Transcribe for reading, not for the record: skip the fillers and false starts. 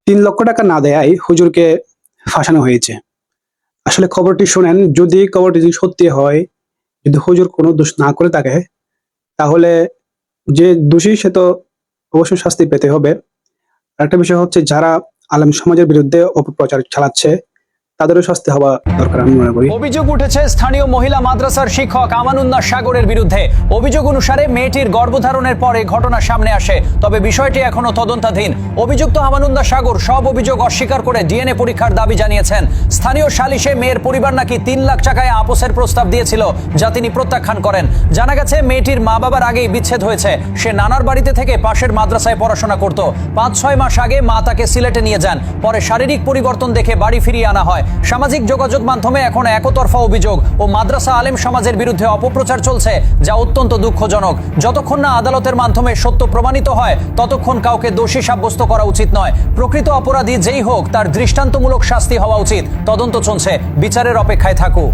৩ লক্ষ টাকা না দেয়ায় হুজুরকে ফাঁসানো হয়েছে। আসলে খবরটি শোনেন, যদি খবরটি সত্যি হয়, যদি হুজুর কোনো দোষ না করে থাকে, তাহলে যে দোষী সে তো অবশ্যই শাস্তি পেতে হবে। আরেকটা বিষয় হচ্ছে, যারা আলেম সমাজের বিরুদ্ধে অপপ্রচার চালাচ্ছে তাদেরও শাস্তি হওয়া দরকার আমি মনে করি। অভিযোগ উঠেছে স্থানীয় মহিলা মাদ্রাসার শিক্ষক আমানুন্নাহ সাগরের বিরুদ্ধে। অভিযোগ অনুসারে মেয়েটির গর্ভধারণের পরে ঘটনা সামনে আসে, তবে বিষয়টি এখনো তদন্তাধীন। অভিযুক্ত আমানুন্নাহ সাগর সব অভিযোগ অস্বীকার করে ডিএনএ পরীক্ষার দাবি জানিয়েছেন। স্থানীয় সালিশে মেয়ের পরিবার নাকি ৩ লাখ টাকায় আপোসের প্রস্তাব দিয়েছিল, যা তিনি প্রত্যাখ্যান করেন। জানা গেছে মেয়েটির মা বাবার আগেই বিচ্ছেদ হয়েছে। সে নানার বাড়িতে থেকে পাশের মাদ্রাসায় পড়াশোনা করত। ৫-৬ মাস আগে মা তাকে সিলেটে নিয়ে যান, পরে শারীরিক পরিবর্তন দেখে বাড়ি ফিরিয়ে আনা হয়। সামাজিক যোগাযোগ মাধ্যমে এখন একতরফা অভিযোগ ও মাদ্রাসা আলেম সমাজের বিরুদ্ধে অপপ্রচার চলছে, যা অত্যন্ত দুঃখজনক। যতক্ষণ না আদালতের মাধ্যমে সত্য প্রমাণিত হয়, ততক্ষণ কাউকে দোষী সাব্যস্ত করা উচিত নয়। প্রকৃত অপরাধী যেই হোক, তার দৃষ্টান্তমূলক শাস্তি হওয়া উচিত। তদন্ত চলছে, বিচারের অপেক্ষায় থাকুক।